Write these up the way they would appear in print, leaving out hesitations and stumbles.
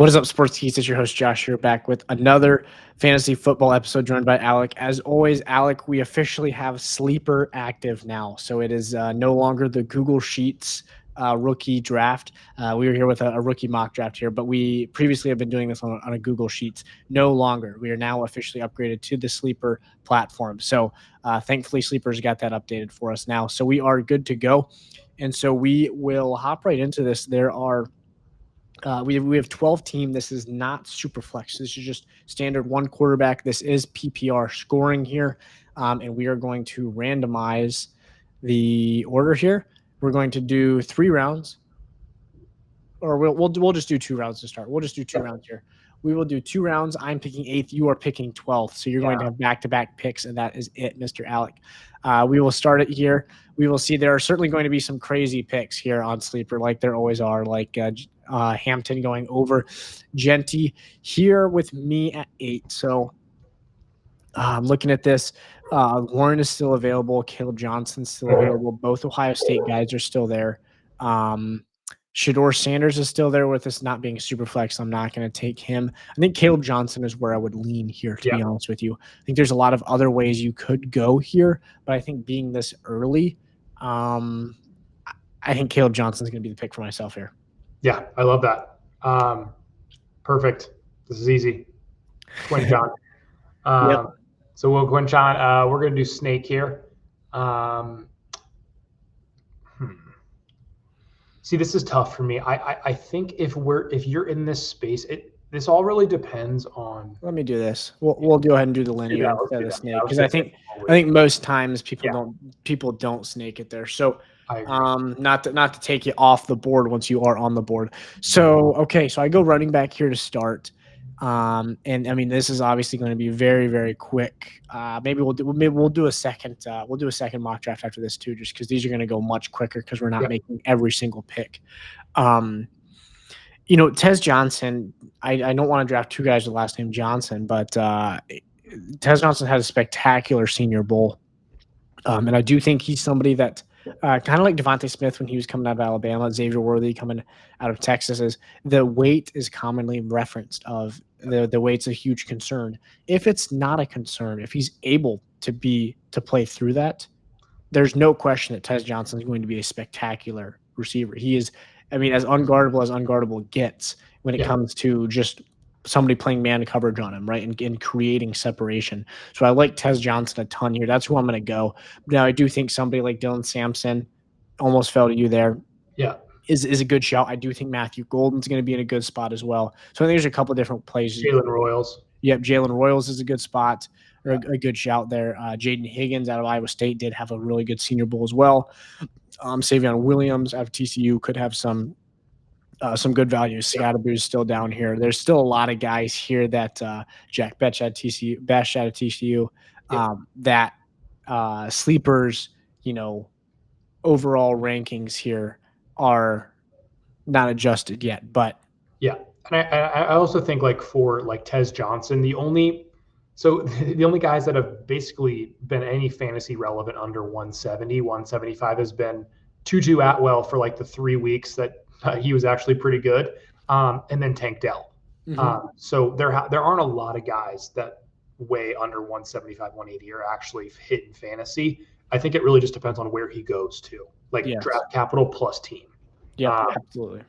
What is up, Sports Geeks? It's your host, Josh, here back with another fantasy football episode joined by Alec. As always, Alec, we officially have Sleeper active now. So it is no longer the Google Sheets rookie draft. We were here with a rookie mock draft here, but we previously have been doing this on a Google Sheets. No longer. We are now officially upgraded to the Sleeper platform. So thankfully, Sleeper's got that updated for us now. So we are good to go. And so we will hop right into this. There are we have 12 team. This is not super flex. This is just standard one quarterback. This is PPR scoring here, and we are going to randomize the order here. We're going to do 3 rounds, or we'll just do 2 rounds to start. We'll just do 2 rounds here. We will do 2 rounds. I'm picking 8th. You are picking 12th. So you're going to have back-to-back picks, and that is it, Mr. Alec. We will start it here. We will see there are certainly going to be some crazy picks here on Sleeper, like there always are, like Hampton going over Genty here with me at 8. So I'm looking at this. Warren is still available. Caleb Johnson's still available. Both Ohio State guys are still there. Shador Sanders is still there with us not being super flex. I'm not going to take him. I think Caleb Johnson is where I would lean here, to be honest with you. I think there's a lot of other ways you could go here, but I think being this early, I think Caleb Johnson is going to be the pick for myself here. Yeah, I love that. Perfect. This is easy. Quinchon. So we'll Quinchon. We're going to do Snake here. See, this is tough for me. I think if you're in this space, this all really depends on. Let me do this. We'll go ahead and do the linear instead of snake, because I think most times people don't snake it there. So not to take you off the board once you are on the board. So okay, so I go running back here to start. And I mean, this is obviously going to be very, very quick. Maybe we'll do a second mock draft after this too, just because these are going to go much quicker because we're not making every single pick. Tez Johnson, I don't want to draft 2 guys with the last name Johnson, but Tez Johnson had a spectacular Senior Bowl. And I do think he's somebody that kind of like Devontae Smith when he was coming out of Alabama, Xavier Worthy coming out of Texas, is the weight is commonly referenced of the weight's a huge concern. If it's not a concern, if he's able to play through that, there's no question that Tez Johnson is going to be a spectacular receiver. He is, I mean, as unguardable gets when it comes to just somebody playing man coverage on him, right, and creating separation. So I like Tez Johnson a ton here. That's who I'm going to go. Now, I do think somebody like Dylan Sampson almost fell to you there. Yeah. Is a good shout. I do think Matthew Golden's going to be in a good spot as well. So I think there's a couple of different plays. Jalen Royals. Yep, Jalen Royals is a good spot, or a good shout there. Jaden Higgins out of Iowa State did have a really good Senior Bowl as well. Savion Williams out of TCU could have some good value. Scottaboo's still down here. There's still a lot of guys here that Jack Bash out of TCU, that Sleepers, overall rankings here are not adjusted yet. But yeah, and I also think for Tez Johnson, the only guys that have basically been any fantasy relevant under 170, 175 has been Tutu Atwell for the 3 weeks that he was actually pretty good, and then Tank Dell. So there aren't a lot of guys that weigh under 175, 180 are actually hitting fantasy. I think it really just depends on where he goes to, draft capital plus team. Yeah, absolutely.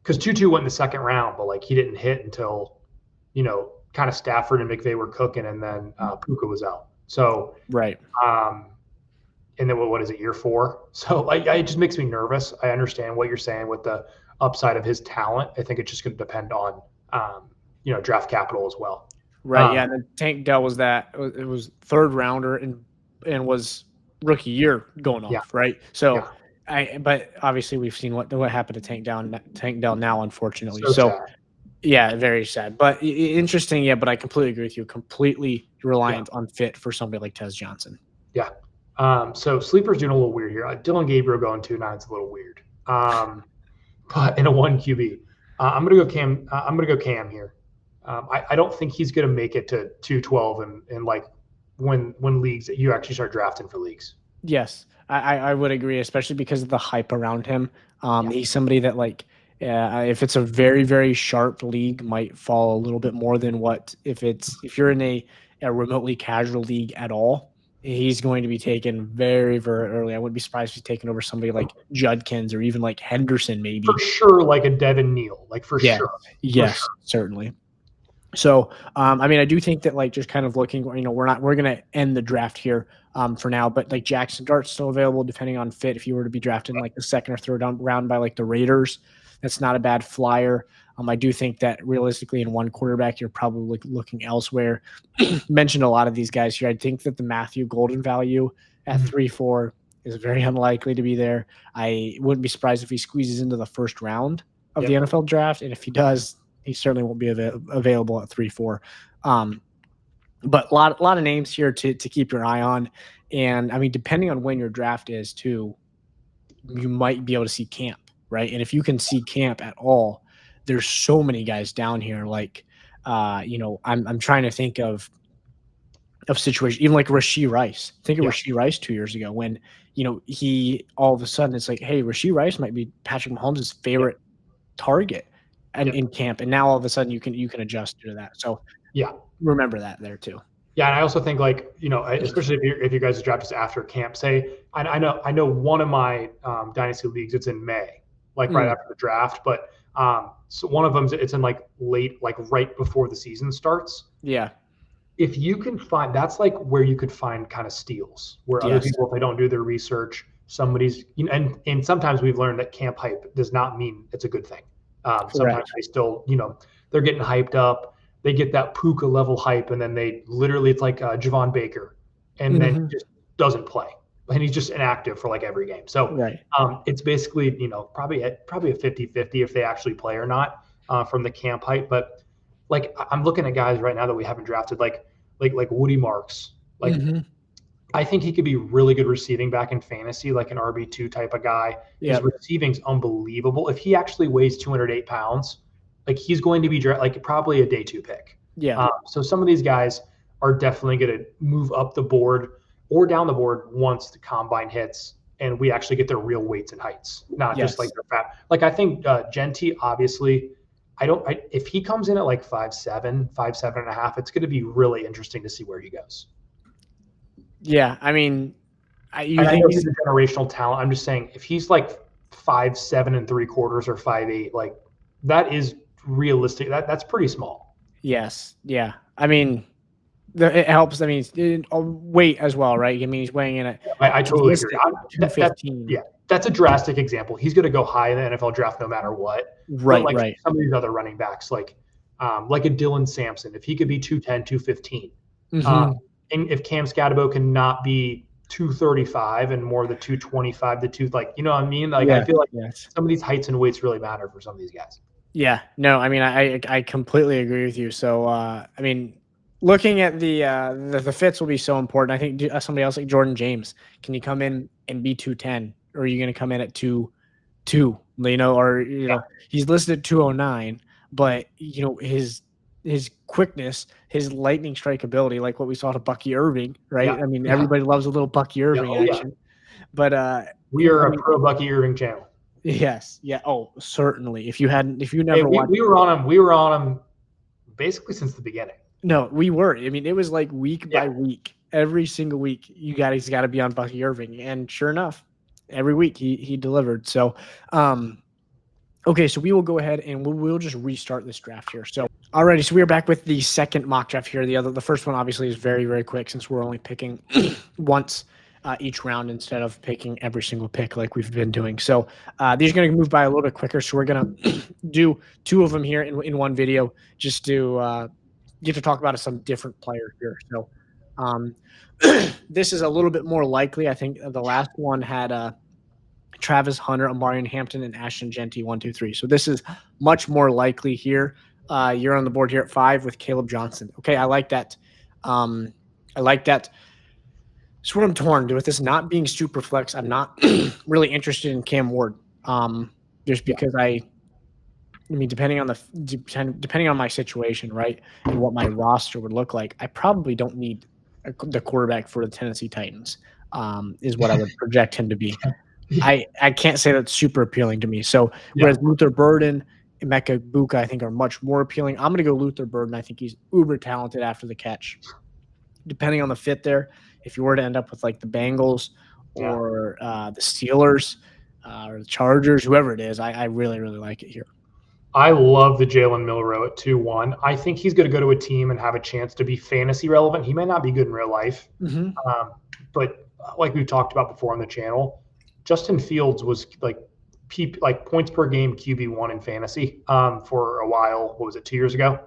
Because Tutu went in the 2nd round, but he didn't hit until, kind of Stafford and McVay were cooking, and then Puka was out. So right. And then what is it, year 4? So it just makes me nervous. I understand what you're saying with the upside of his talent. I think it's just going to depend on, draft capital as well. Right. Yeah. And then Tank Dell was that. It was 3rd rounder and was rookie year going off. Right. So but obviously we've seen what happened to Tank Dell now, unfortunately. So yeah, very sad, but interesting. Yeah. But I completely agree with you. Completely reliant on fit for somebody like Tez Johnson. Yeah. So Sleeper's doing a little weird here. Dylan Gabriel going 2-9 is a little weird. But in a 1 QB, I'm gonna go Cam. I'm gonna go Cam here. I don't think he's gonna make it to 212 and when leagues that you actually start drafting for leagues. Yes, I would agree, especially because of the hype around him. He's somebody that Yeah, if it's a very, very sharp league, might fall a little bit more than what if you're in a remotely casual league at all, he's going to be taken very, very early. I wouldn't be surprised if he's taken over somebody like Judkins or even like Henderson, For maybe. sure, like a Devin Neal, like for Yes, sure, for yes, sure. certainly. So, I mean, I do think that like just kind of looking, we're gonna end the draft here for now, but like Jackson Dart's still available depending on fit. If you were to be drafted in like the second or third round by like the Raiders, that's not a bad flyer. I do think that realistically in one quarterback, you're probably looking elsewhere. Mentioned a lot of these guys here. I think that the Matthew Golden value at Mhm. 3-4 is very unlikely to be there. I wouldn't be surprised if he squeezes into the first round of the Yep. NFL draft, and if he does, he certainly won't be available at 3-4. But a lot of names here to keep your eye on, and I mean, depending on when your draft is too, you might be able to see camp, right? And if you can see camp at all, there's so many guys down here. Like, I'm trying to think of situations, even like Rashee Rice. Think of Yeah. Rashee Rice 2 years ago when he all of a sudden it's like, hey, Rashee Rice might be Patrick Mahomes' Yep. favorite target and Yep. in camp, and now all of a sudden you can adjust to that. So Yeah. remember that there too. Yeah, and I also think like especially if you guys draft us after camp. Say, I know one of my dynasty leagues. It's in May, like right Mm, after the draft. But so one of them it's in like late, like right before the season starts. yeah. If you can find, that's like where you could find kind of steals where other Yes. people, if they don't do their research, somebody's and sometimes we've learned that camp hype does not mean it's a good thing. Sometimes Correct. they still they're getting hyped up, they get that Puka level hype, and then they literally, it's like Javon Baker, and then he Hmm. just doesn't play, and he's just inactive for like every game. So Right. it's basically probably a 50-50 if they actually play or not from the camp hype. But like I'm looking at guys right now that we haven't drafted, like Woody Marks. Like Hmm. I think he could be really good receiving back in fantasy, like an RB2 type of guy. His Yep. receiving's unbelievable. If he actually weighs 208 pounds, like he's going to be like probably a day two pick. Yeah. So some of these guys are definitely going to move up the board or down the board once the combine hits and we actually get their real weights and heights, not just like Yes. their fat. Like I think Genti, obviously, if he comes in at like 5'7", 5'7.5", it's going to be really interesting to see where he goes. Yeah. I mean, you And I think know he's he's a generational talent. I'm just saying, if he's like 5'7 3/4" or 5'8", like that is realistic. That's pretty small. yes. Yeah. I mean, it helps. I mean, weight as well, right? I mean, he's weighing in at I he's totally agree. listed That 215. yeah, that's a drastic example. He's going to go high in the NFL draft no matter what. But Right. like Right. some of these other running backs, like a Dylan Sampson, if he could be 210, 215, uh, Hmm. and if Cam Scatabo cannot be 235 and more the 225 to two, like what I mean? Like I Yes. feel like Yes. some of these heights and weights really matter for some of these guys. Yeah, no, I mean, I completely agree with you. So, I mean, looking at the fits will be so important. I think somebody else like Jordan James, can you come in and be 210, or are you going to come in at 2-2? Or Yeah, he's listed at 209, but his quickness, his lightning strike ability, like what we saw to Bucky Irving, yeah, right? I mean, yeah, everybody loves a little Bucky yeah. Irving Oh yeah, action, but we are I a mean, pro Bucky Irving channel. yes, yeah, oh, certainly. If you Hey, never we, watched. we were on him. We were on him basically since the beginning. No, we were. I mean, it was like week Yeah, by week, every single week. He's got to be on Bucky Irving, and sure enough, every week he delivered. So, okay, so we will go ahead and we'll just restart this draft here. So, alrighty, so we are back with the second mock draft here. The first one obviously is very, very quick since we're only picking once each round instead of picking every single pick like we've been doing. So these are going to move by a little bit quicker. So we're going to do two of them here in one video just to get to talk about some different players here. So um, this is a little bit more likely. I think the last one had Travis Hunter, Amarian Hampton, and Ashton Genty 1, 2, 3. So this is much more likely here. You're on the board here at 5 with Caleb Johnson. Okay, I like that. I like that. So what I'm torn with this not being super flex, I'm not really interested in Cam Ward. Just yeah, because I mean, depending on my situation, right, and what my roster would look like, I probably don't need the quarterback for the Tennessee Titans. Is what I would project him to be. I can't say that's super appealing to me. So Yeah. whereas Luther Burden and Mecca Buka, I think, are much more appealing. I'm going to go Luther Burden. I think he's uber talented after the catch. Depending on the fit there, if you were to end up with like the Bengals Yeah. or the Steelers or the Chargers, whoever it is, I really, really like it here. I love the Jalen Milrow at 2-1. I think he's going to go to a team and have a chance to be fantasy relevant. He may not be good in real life, but like we've talked about before on the channel, Justin Fields was like points per game QB1 in fantasy for a while. What was it, 2 years ago?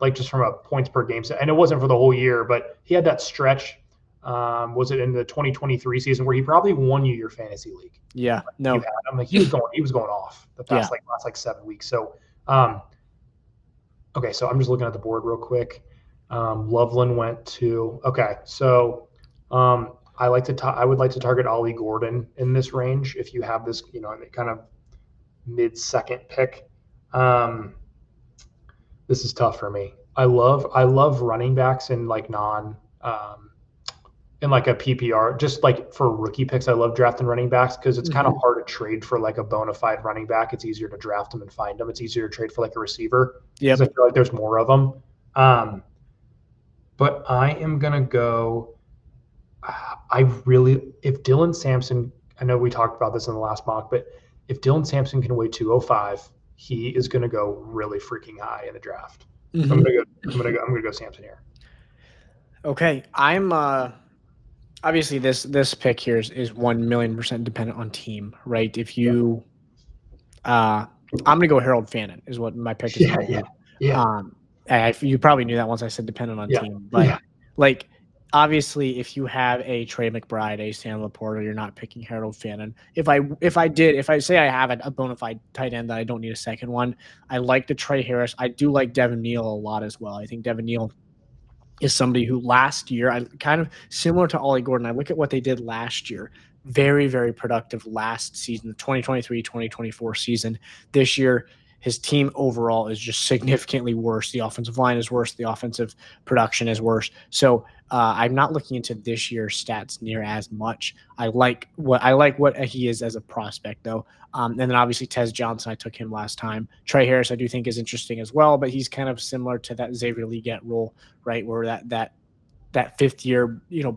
Like just from a points per game, and it wasn't for the whole year, but he had that stretch. Was it in the 2023 season where he probably won you your fantasy league? Yeah, no, You had him. Like he was going off the past last 7 weeks. So, okay, so I'm just looking at the board real quick. Loveland went to so I would like to target Ollie Gordon in this range if you have this, kind of mid-second pick. This is tough for me. I love running backs in like in like a PPR, just like for rookie picks. I love drafting running backs because it's kind of hard to trade for like a bona fide running back. It's easier to draft them and find them. It's easier to trade for like a receiver because I feel like there's more of them. But I am gonna go. If Dylan Sampson, I know we talked about this in the last mock, but if Dylan Sampson can weigh 205, he is going to go really freaking high in the draft. So I'm gonna go Sampson here. Okay, I'm obviously this pick here is 1,000,000% dependent on team, right? If you, I'm gonna go Harold Fannin is what my pick is. You probably knew that once I said dependent on team, but like. Obviously, if you have a Trey McBride, a Sam Laporta, you're not picking Harold Fannin. If I say I have a bona fide tight end that I don't need a second one, I like the Trey Harris. I do like Devin Neal a lot as well. I think Devin Neal is somebody who last year, I kind of similar to Ollie Gordon. I look at what they did last year. Very, very productive last season, the 2023-2024 season. This year, his team overall is just significantly worse. The offensive line is worse. The offensive production is worse. So I'm not looking into this year's stats near as much. I like what he is as a prospect, though. And then obviously Tez Johnson, I took him last time. Trey Harris, I do think is interesting as well, but he's kind of similar to that Xavier Legette role, right? Where that fifth year,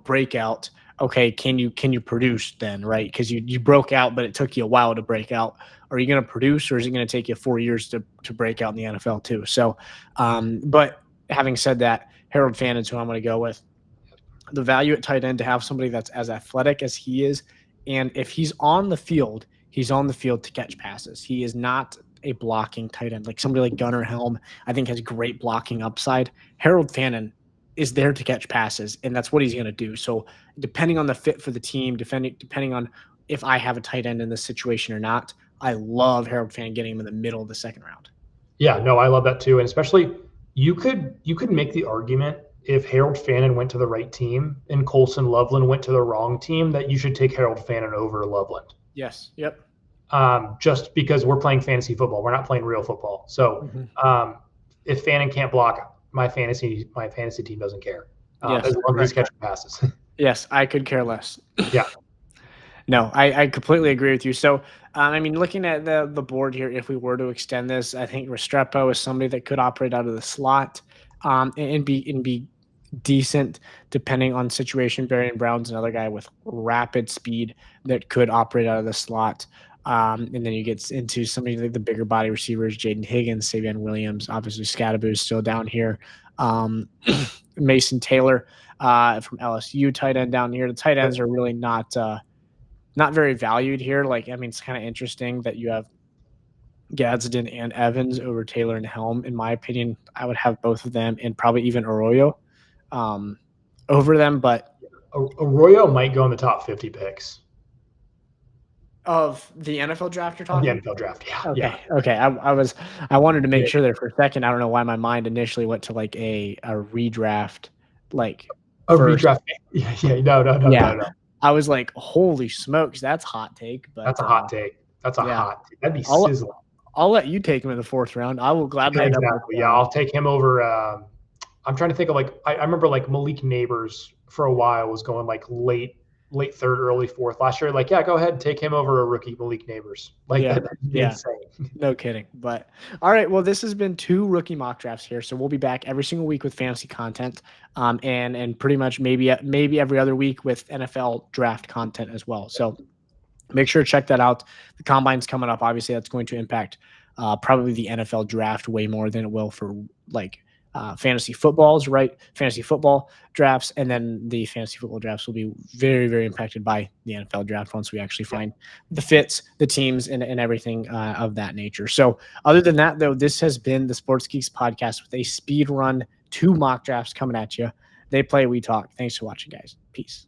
breakout. Okay, can you produce then, right? Because you broke out, but it took you a while to break out. Are you going to produce, or is it going to take you 4 years to break out in the NFL too? So, but having said that, Harold Fannin is who I'm going to go with. The value at tight end to have somebody that's as athletic as he is, and if he's on the field to catch passes. He is not a blocking tight end. Like somebody like Gunnar Helm, I think has great blocking upside. Harold Fannin is there to catch passes, and that's what he's going to do. So depending on the fit for the team, depending on if I have a tight end in this situation or not, I love Harold Fannin getting him in the middle of the second round. Yeah, no, I love that too. And especially you could make the argument if Harold Fannin went to the right team and Colson Loveland went to the wrong team that you should take Harold Fannin over Loveland. Yes. Yep. Just because we're playing fantasy football. We're not playing real football. So if Fannin can't block, my fantasy team doesn't care. As long as he's catching passes. Yes, I could care less. Yeah. No, I completely agree with you. So, looking at the board here, if we were to extend this, I think Restrepo is somebody that could operate out of the slot and be decent depending on situation. Barian Brown's another guy with rapid speed that could operate out of the slot. And then you get into somebody like the bigger body receivers, Jaden Higgins, Savion Williams, obviously Scadaboo is still down here. Mason Taylor from LSU, tight end down here. The tight ends are really not very valued here. It's kind of interesting that you have Gadsden and Evans over Taylor and Helm. In my opinion, I would have both of them and probably even Arroyo over them. But Arroyo might go in the top 50 picks. Of the NFL draft you're talking? The NFL draft, yeah. Okay. I wanted to make sure there for a second. I don't know why my mind initially went to like a redraft, like a first. Redraft. Yeah. No. I was like, holy smokes, that's hot take. But that's a hot take. That's a hot take. That'd be sizzling. I'll let you take him in the fourth round. I will gladly. Exactly. Yeah, I'll take him over. I'm trying to think of I remember like Malik Neighbors for a while was going like late late third, early fourth last year. Like, yeah, go ahead and take him over a rookie Malik Neighbors. Like Yeah. that'd be Yeah. insane. No kidding. But all right. Well, this has been 2 rookie mock drafts here. So we'll be back every single week with fantasy content. And pretty much maybe every other week with NFL draft content as well. So make sure to check that out. The combine's coming up. Obviously, that's going to impact probably the NFL draft way more than it will for like fantasy footballs, right? Fantasy football drafts, and then the fantasy football drafts will be very, very impacted by the NFL draft once we actually find the fits, the teams, and everything of that nature. So, other than that, though, this has been the Sports Geeks podcast with a speed run, 2 mock drafts coming at you. They play, we talk. Thanks for watching, guys. Peace.